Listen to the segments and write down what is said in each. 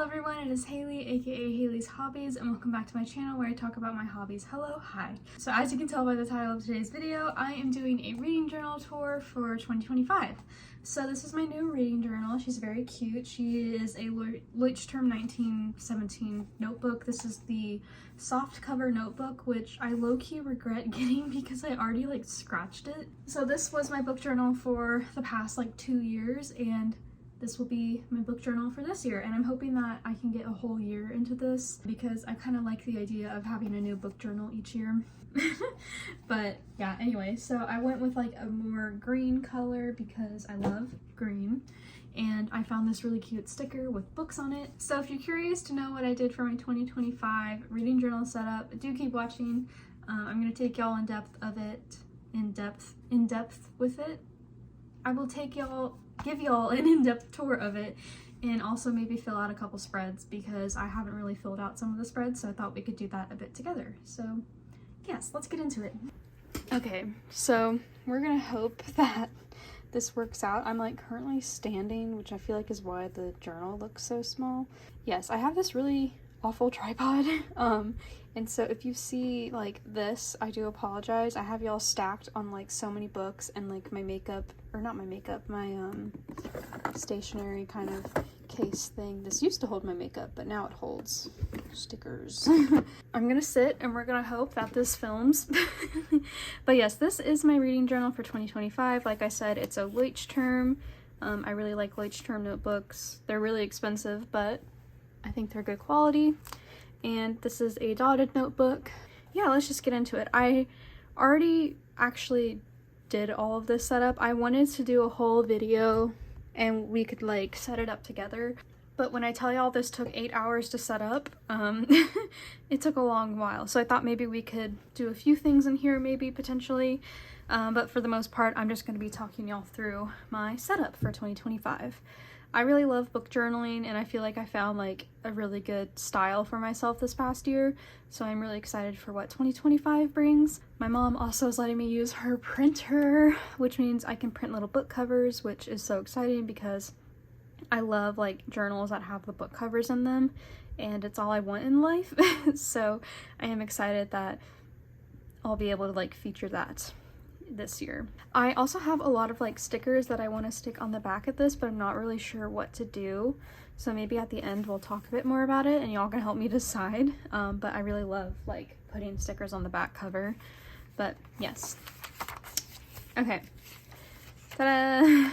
everyone, it is Haley, aka Haley's Hobbies, and welcome back to my channel where I talk about my hobbies. Hello, hi. So as you can tell by the title of today's video, I am doing a reading journal tour for 2025. So this is my new reading journal. She's very cute. She is a Leuchtturm 1917 notebook. This is the soft cover notebook, which I low-key regret getting because I already scratched it. So this was my book journal for the past 2 years, and this will be my book journal for this year, and I'm hoping that I can get a whole year into this because I kind of like the idea of having a new book journal each year. But yeah, anyway, so I went with a more green color because I love green, and I found this really cute sticker with books on it. So if you're curious to know what I did for my 2025 reading journal setup, do keep watching. I'm going to take y'all in depth with it. I will give y'all an in-depth tour of it, and also maybe fill out a couple spreads because I haven't really filled out some of the spreads, so I thought we could do that a bit together. So yes, let's get into it. Okay, so we're gonna hope that this works out. I'm currently standing, which I feel is why the journal looks so small. Yes, I have this really awful tripod, and so if you see this, I do apologize. I have y'all stacked on so many books, and my makeup, or not my makeup, my stationery kind of case thing. This used to hold my makeup, but now it holds stickers. I'm gonna sit and we're gonna hope that this films. But yes, this is my reading journal for 2025. Like I said, it's a Leuchtturm. I really like Leuchtturm notebooks. They're really expensive, but I think they're good quality. And this is a dotted notebook. Yeah, let's just get into it. I already actually did all of this setup. I wanted to do a whole video and we could set it up together, but when I tell y'all this took 8 hours to set up, it took a long while. So I thought maybe we could do a few things in here, maybe potentially, but for the most part I'm just going to be talking y'all through my setup for 2025. I really love book journaling, and I feel I found a really good style for myself this past year, so I'm really excited for what 2025 brings. My mom also is letting me use her printer, which means I can print little book covers, which is so exciting because I love journals that have the book covers in them, and it's all I want in life. So I am excited that I'll be able to feature that this year. I also have a lot of stickers that I want to stick on the back of this, but I'm not really sure what to do, so maybe at the end we'll talk a bit more about it and y'all can help me decide. But I really love putting stickers on the back cover. But yes, okay, ta-da!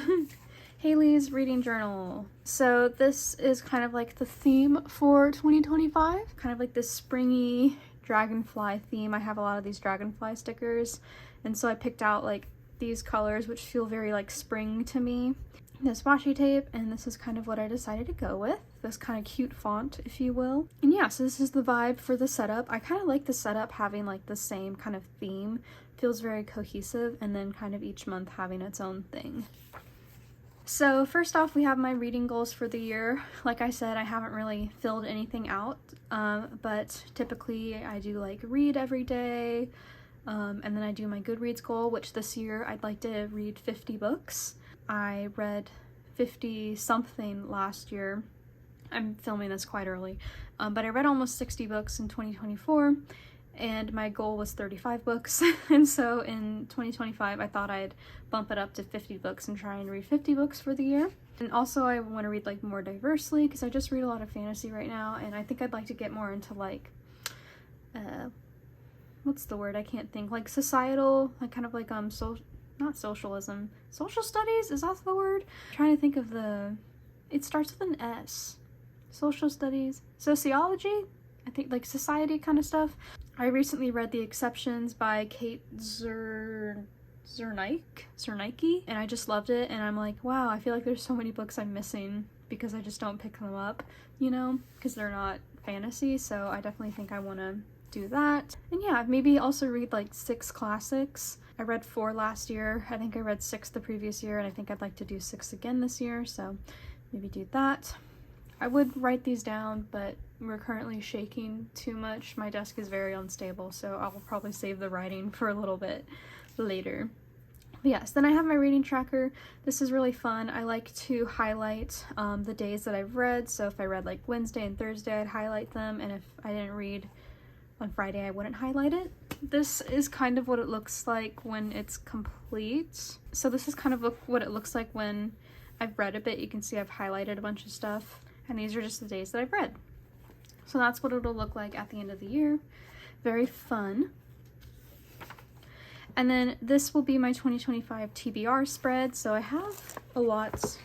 Haley's reading journal. So this is kind of the theme for 2025, kind of this springy dragonfly theme. I have a lot of these dragonfly stickers, and so I picked out these colors which feel very spring to me. This washi tape, and this is kind of what I decided to go with, this kind of cute font, if you will. And yeah, so this is the vibe for the setup. I kind of like the setup having the same kind of theme. Feels very cohesive, and then kind of each month having its own thing. So first off, we have my reading goals for the year. Like I said, I haven't really filled anything out, but typically I do read every day, and then I do my Goodreads goal, which this year I'd like to read 50 books. I read 50 something last year. I'm filming this quite early, but I read almost 60 books in 2024. And my goal was 35 books, and so in 2025 I thought I'd bump it up to 50 books and try and read 50 books for the year. And also I want to read more diversely, because I just read a lot of fantasy right now, and I think I'd like to get more into what's the word, I can't think, societal, kind of not socialism, social studies, is that the word? I'm trying to think of it starts with an S. Social studies, sociology, I think society kind of stuff. I recently read The Exceptions by Kate Zernike, and I just loved it, and I'm wow, I feel there's so many books I'm missing because I just don't pick them up, because they're not fantasy, so I definitely think I want to do that. And yeah, maybe also read 6 classics. I read 4 last year, I think I read 6 the previous year, and I think I'd like to do 6 again this year, so maybe do that. I would write these down, but we're currently shaking too much. My desk is very unstable, so I will probably save the writing for a little bit later. But yes, then I have my reading tracker. This is really fun. I like to highlight the days that I've read. So if I read like Wednesday and Thursday, I'd highlight them. And if I didn't read on Friday, I wouldn't highlight it. This is kind of what it looks like when it's complete. So this is kind of what it looks like when I've read a bit. You can see I've highlighted a bunch of stuff. And these are just the days that I've read. So that's what it'll look like at the end of the year. Very fun. And then this will be my 2025 TBR spread. So I have a lot.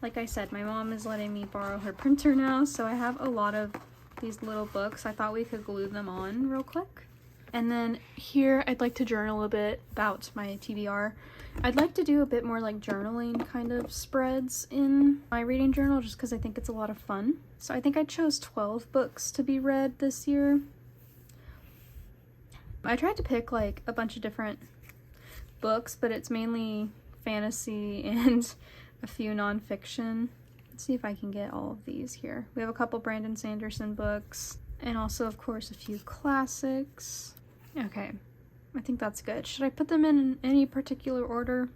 Like I said, my mom is letting me borrow her printer now. So I have a lot of these little books. I thought we could glue them on real quick. And then here I'd like to journal a bit about my TBR. I'd like to do a bit more like journaling kind of spreads in my reading journal just because I think it's a lot of fun. So I think I chose 12 books to be read this year. I tried to pick like a bunch of different books, but it's mainly fantasy and a few nonfiction. Let's see if I can get all of these here. We have a couple Brandon Sanderson books and also of course a few classics. Okay, I think that's good. Should I put them in any particular order?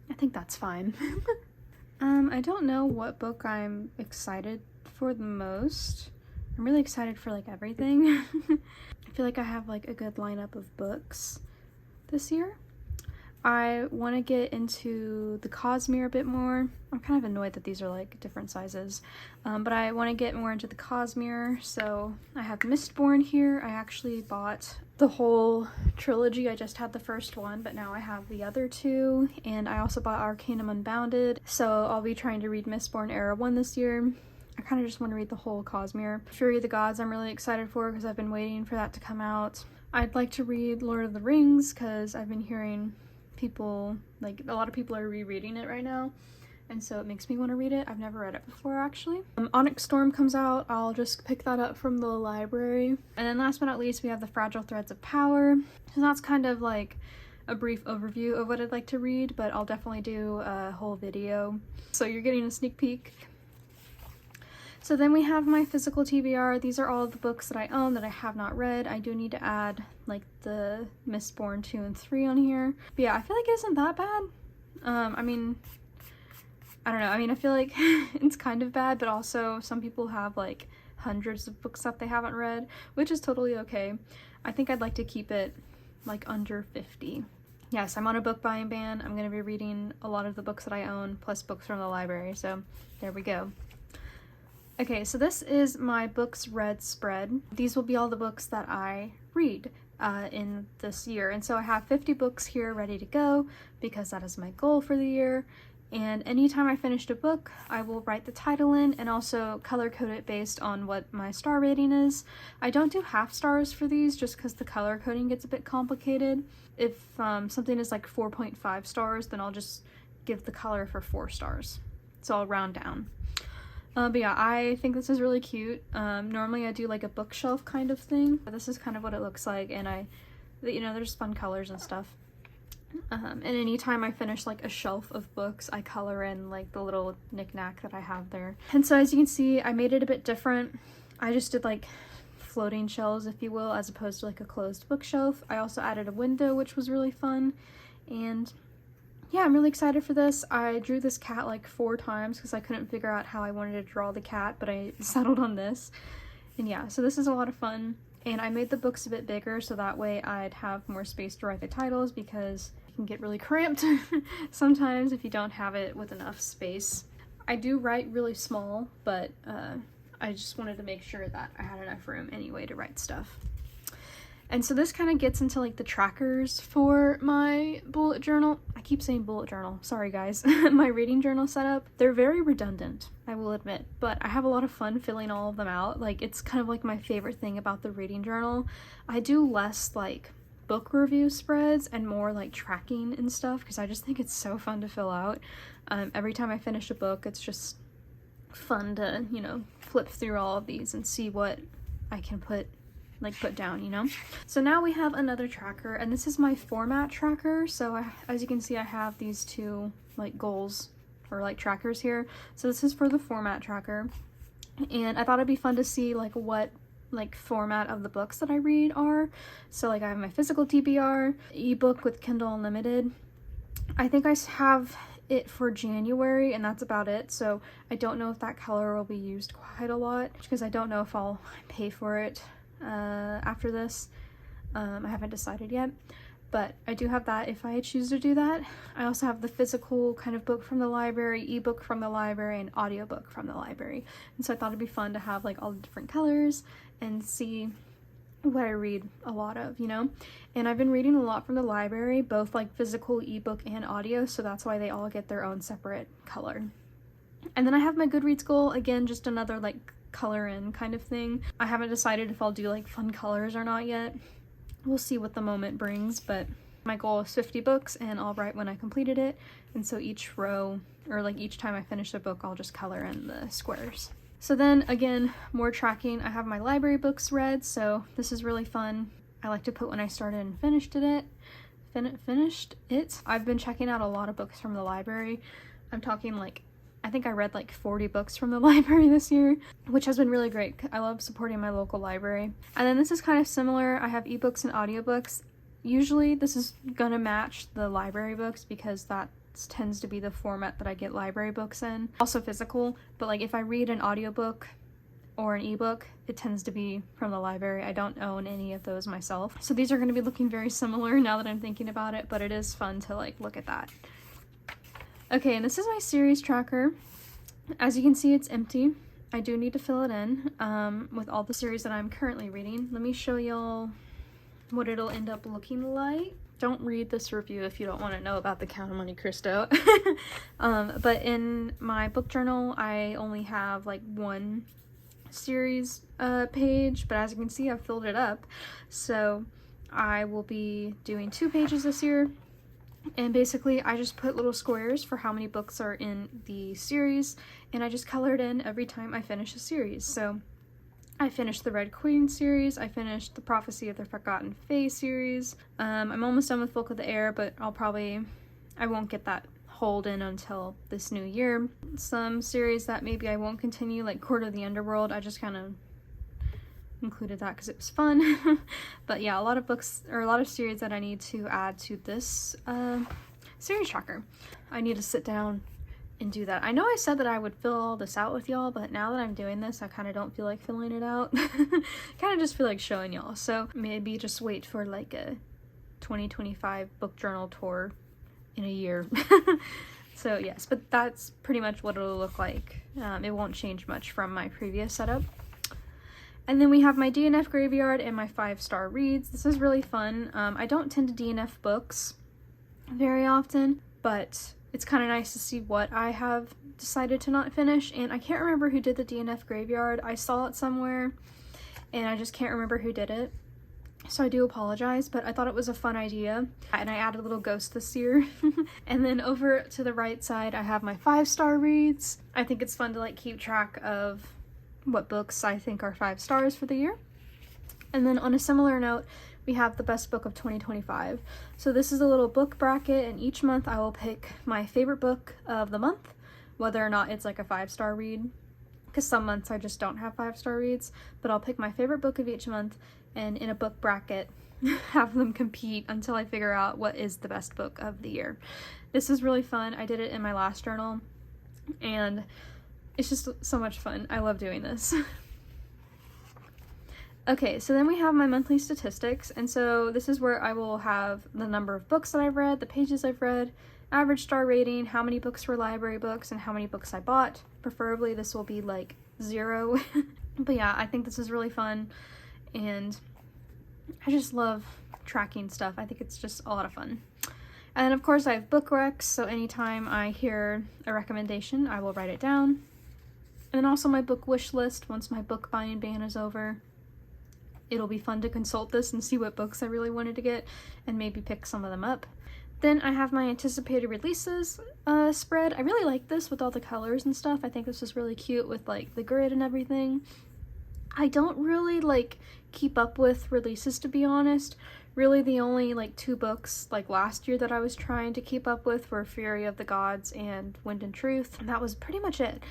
I think that's fine. I don't know what book I'm excited for the most. I'm really excited for like everything. I feel like I have like a good lineup of books this year. I want to get into the Cosmere a bit more. I'm kind of annoyed that these are like different sizes, but I want to get more into the Cosmere. So I have Mistborn here. I actually bought the whole trilogy. I just had the first one, but now I have the other two, and I also bought Arcanum Unbounded. So I'll be trying to read Mistborn Era 1 this year. I kind of just want to read the whole Cosmere. Fury of the Gods I'm really excited for because I've been waiting for that to come out. I'd like to read Lord of the Rings because I've been hearing people, like a lot of people are rereading it right now, and so it makes me want to read it. I've never read it before actually. Onyx Storm comes out. I'll just pick that up from the library. And then last but not least, we have the Fragile Threads of Power. So that's kind of like a brief overview of what I'd like to read, but I'll definitely do a whole video. So you're getting a sneak peek. So then we have my physical TBR. These are all the books that I own that I have not read. I do need to add like the Mistborn 2 and 3 on here. But yeah, I feel like it isn't that bad. I mean, I don't know. I mean, I feel like it's kind of bad, but also some people have like hundreds of books that they haven't read, which is totally okay. I think I'd like to keep it like under 50. Yes, I'm on a book buying ban. I'm going to be reading a lot of the books that I own, plus books from the library. So there we go. Okay, so this is my books read spread. These will be all the books that I read in this year. And so I have 50 books here ready to go because that is my goal for the year. And anytime I finished a book, I will write the title in and also color code it based on what my star rating is. I don't do half stars for these just because the color coding gets a bit complicated. If something is like 4.5 stars, then I'll just give the color for 4 stars. So I'll round down. But yeah, I think this is really cute. Normally I do like a bookshelf kind of thing, but this is kind of what it looks like, and you know, there's fun colors and stuff. And anytime I finish like a shelf of books, I color in like the little knick-knack that I have there. And so as you can see, I made it a bit different. I just did like floating shelves, if you will, as opposed to like a closed bookshelf. I also added a window, which was really fun. And yeah, I'm really excited for this. I drew this cat like 4 times because I couldn't figure out how I wanted to draw the cat, but I settled on this. And yeah, so this is a lot of fun. And I made the books a bit bigger so that way I'd have more space to write the titles because it can get really cramped sometimes if you don't have it with enough space. I do write really small, but I just wanted to make sure that I had enough room anyway to write stuff. And so this kind of gets into like the trackers for my bullet journal. I keep saying bullet journal, sorry guys. My reading journal setup. They're very redundant, I will admit, but I have a lot of fun filling all of them out. Like it's kind of like my favorite thing about the reading journal. I do less like book review spreads and more like tracking and stuff because I just think it's so fun to fill out. Every time I finish a book, it's just fun to, you know, flip through all of these and see what I can put down, you know? So now we have another tracker, and this is my format tracker. So as you can see, I have these 2 like goals or like trackers here. So this is for the format tracker, and I thought it'd be fun to see like what like format of the books that I read are. So like I have my physical TBR, ebook with Kindle Unlimited. I think I have it for January and that's about it. So I don't know if that color will be used quite a lot because I don't know if I'll pay for it after this. I haven't decided yet, but I do have that if I choose to do that. I also have the physical kind of book from the library, ebook from the library, and audiobook from the library. And so I thought it'd be fun to have like all the different colors and see what I read a lot of, you know? And I've been reading a lot from the library, both like physical, ebook, and audio, so that's why they all get their own separate color. And then I have my Goodreads goal, again, just another like color in kind of thing. I haven't decided if I'll do like fun colors or not yet. We'll see what the moment brings, but my goal is 50 books and I'll write when I completed it. And so each row, or like each time I finish a book, I'll just color in the squares. So then again, more tracking. I have my library books read, so this is really fun. I like to put when I started and finished it. I've been checking out a lot of books from the library. I'm talking like, I think I read like 40 books from the library this year, which has been really great. I love supporting my local library. And then this is kind of similar. I have ebooks and audiobooks. Usually this is gonna match the library books because that tends to be the format that I get library books in. Also physical, but like if I read an audiobook or an ebook, it tends to be from the library. I don't own any of those myself. So these are gonna be looking very similar now that I'm thinking about it, but it is fun to like look at that. Okay, and this is my series tracker. As you can see, it's empty. I do need to fill it in with all the series that I'm currently reading. Let me show y'all what it'll end up looking like. Don't read this review if you don't want to know about the Count of Monte Cristo. But in my book journal, I only have like one series page, but as you can see, I've filled it up. So I will be doing 2 pages this year. And basically I just put little squares for how many books are in the series, and I just color it in every time I finish a series. So I finished the Red Queen series, I finished the Prophecy of the Forgotten Fae series. I'm almost done with Folk of the Air, but I won't get that hold in until this new year. Some series that maybe I won't continue, like Court of the Underworld, I just kind of included that because it was fun. But yeah, a lot of books, or a lot of series that I need to add to this series tracker. I need to sit down and do that. I know I said that I would fill all this out with y'all, but now that I'm doing this, I kind of don't feel like filling it out. Kind of just feel like showing y'all. So maybe just wait for like a 2025 book journal tour in a year. So yes, but that's pretty much what it'll look like. It won't change much from my previous setup. And then we have my DNF graveyard and my 5-star reads. This is really fun. I don't tend to DNF books very often, but it's kind of nice to see what I have decided to not finish. And I can't remember who did the DNF graveyard. I saw it somewhere and I just can't remember who did it. So I do apologize, but I thought it was a fun idea. And I added a little ghost this year. And then over to the right side, I have my 5-star reads. I think it's fun to like keep track of what books I think are 5 stars for the year. And then on a similar note, we have the best book of 2025. So this is a little book bracket, and each month I will pick my favorite book of the month, whether or not it's like a 5-star read, because some months I just don't have 5-star reads, but I'll pick my favorite book of each month and in a book bracket have them compete until I figure out what is the best book of the year. This is really fun. I did it in my last journal and it's just so much fun. I love doing this. Okay, so then we have my monthly statistics, and so this is where I will have the number of books that I've read, the pages I've read, average star rating, how many books were library books, and how many books I bought. Preferably this will be like 0. But yeah, I think this is really fun, and I just love tracking stuff. I think it's just a lot of fun. And of course I have book recs, so anytime I hear a recommendation, I will write it down. And then also my book wish list once my book buying ban is over. It'll be fun to consult this and see what books I really wanted to get and maybe pick some of them up. Then I have my anticipated releases spread. I really like this with all the colors and stuff. I think this is really cute with like the grid and everything. I don't really like keep up with releases, to be honest. Really the only like 2 books like last year that I was trying to keep up with were Fury of the Gods and Wind and Truth, and that was pretty much it.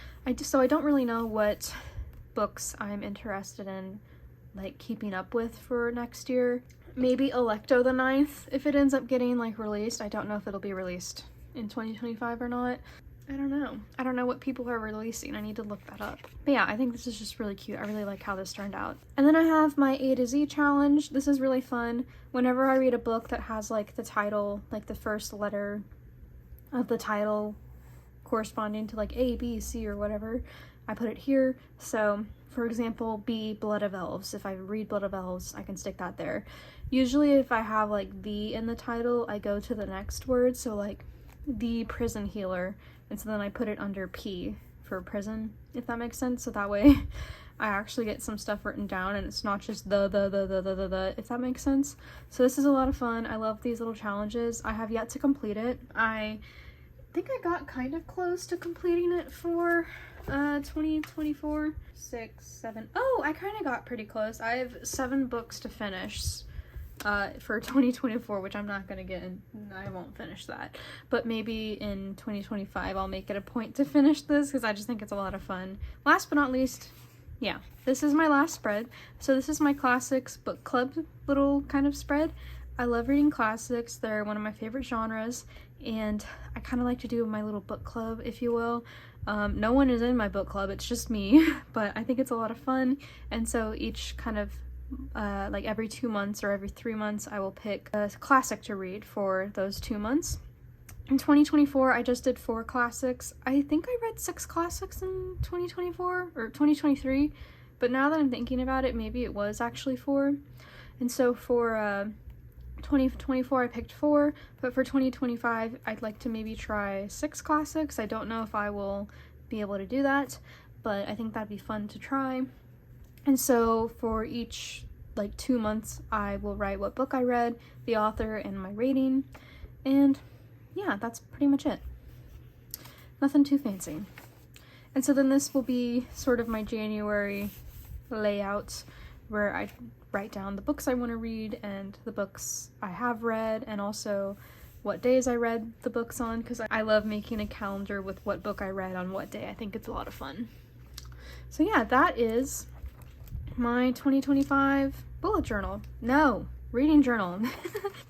So I don't really know what books I'm interested in like keeping up with for next year. Maybe Electo the Ninth if it ends up getting like released. I don't know if it'll be released in 2025 or not. I don't know. I don't know what people are releasing. I need to look that up. But yeah, I think this is just really cute. I really like how this turned out. And then I have my A to Z challenge. This is really fun. Whenever I read a book that has like the title, like the first letter of the title corresponding to like A, B, C or whatever, I put it here. So for example, B, Blood of Elves. If I read Blood of Elves, I can stick that there. Usually if I have like the in the title, I go to the next word. So like the Prison Healer. And so then I put it under P for prison, if that makes sense. So that way I actually get some stuff written down and it's not just the, if that makes sense. So this is a lot of fun. I love these little challenges. I have yet to complete it. I think I got kind of close to completing it for 2024. 6, 7. Oh, I kind of got pretty close. I have 7 books to finish for 2024, which I'm not gonna get in. I won't finish that, but maybe in 2025 I'll make it a point to finish this because I just think it's a lot of fun. Last but not least, yeah, this is my last spread. So this is my classics book club little kind of spread. I love reading classics. They're one of my favorite genres, and I kind of like to do my little book club, if you will. No one is in my book club, it's just me, but I think it's a lot of fun. And so each kind of like every 2 months or every 3 months, I will pick a classic to read for those 2 months. In 2024, I just did 4 classics. I think I read 6 classics in 2024 or 2023, but now that I'm thinking about it, maybe it was actually 4. And so for 2024, I picked 4, but for 2025, I'd like to maybe try 6 classics. I don't know if I will be able to do that, but I think that'd be fun to try. And so for each like 2 months, I will write what book I read, the author, and my rating. And yeah, that's pretty much it. Nothing too fancy. And so then this will be sort of my January layout where I write down the books I want to read and the books I have read, and also what days I read the books on, because I love making a calendar with what book I read on what day. I think it's a lot of fun. So yeah, that is my 2025 bullet journal. No, reading journal.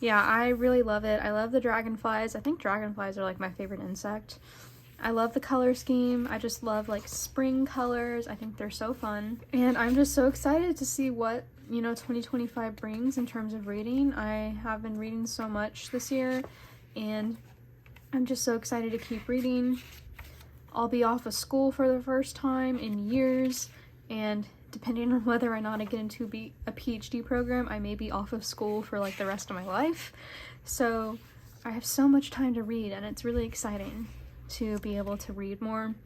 Yeah, I really love it. I love the dragonflies. I think dragonflies are like my favorite insect. I love the color scheme. I just love like spring colors. I think they're so fun. And I'm just so excited to see what, 2025 brings in terms of reading. I have been reading so much this year, and I'm just so excited to keep reading. I'll be off of school for the first time in years, and depending on whether or not I get into a PhD program, I may be off of school for like the rest of my life. So I have so much time to read, and it's really exciting to be able to read more.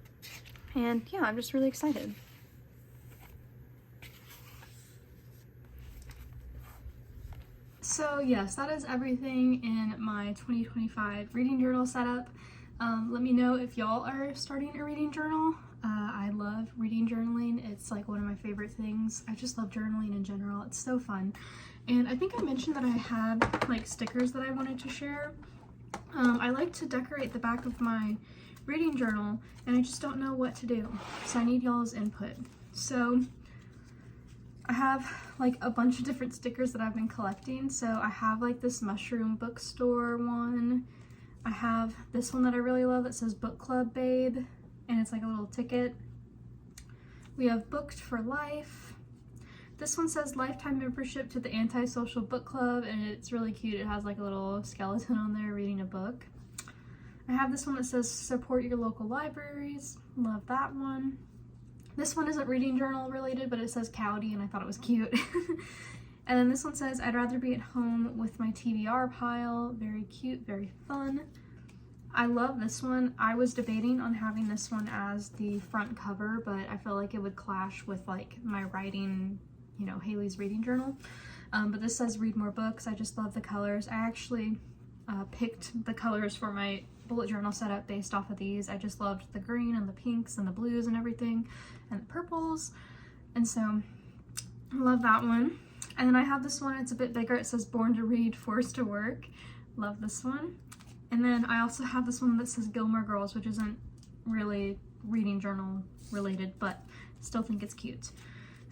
And yeah, I'm just really excited. So yes, that is everything in my 2025 reading journal setup. Let me know if y'all are starting a reading journal. I love reading journaling. It's like one of my favorite things. I just love journaling in general. It's so fun. And I think I mentioned that I had like stickers that I wanted to share. I like to decorate the back of my reading journal, and I just don't know what to do. So I need y'all's input. So I have like a bunch of different stickers that I've been collecting. So I have like this mushroom bookstore one. I have this one that I really love that says Book Club Babe, and it's like a little ticket. We have Booked for Life. This one says lifetime membership to the Antisocial Book Club, and it's really cute. It has like a little skeleton on there reading a book. I have this one that says support your local libraries. Love that one. This one isn't reading journal related, but it says Cowdy, and I thought it was cute. And then this one says I'd rather be at home with my TBR pile. Very cute, very fun. I love this one. I was debating on having this one as the front cover, but I feel like it would clash with like my writing, Hailey's reading journal. But this says read more books. I just love the colors. I actually picked the colors for my bullet journal setup based off of these. I just loved the green and the pinks and the blues and everything, and the purples. And so I love that one. And then I have this one, it's a bit bigger. It says Born to Read, Forced to Work. Love this one. And then I also have this one that says Gilmore Girls, which isn't really reading journal related, but still think it's cute.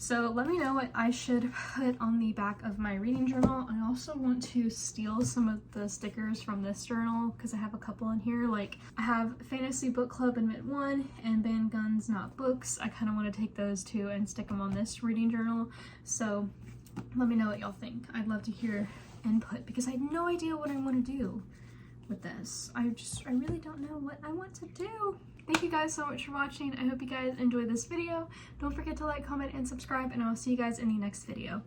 So let me know what I should put on the back of my reading journal. I also want to steal some of the stickers from this journal because I have a couple in here. Like I have Fantasy Book Club Admit 1 and Ban Guns Not Books. I kind of want to take those two and stick them on this reading journal. So let me know what y'all think. I'd love to hear input because I have no idea what I want to do with this. I really don't know what I want to do. Thank you guys so much for watching. I hope you guys enjoyed this video. Don't forget to like, comment, and subscribe, and I'll see you guys in the next video.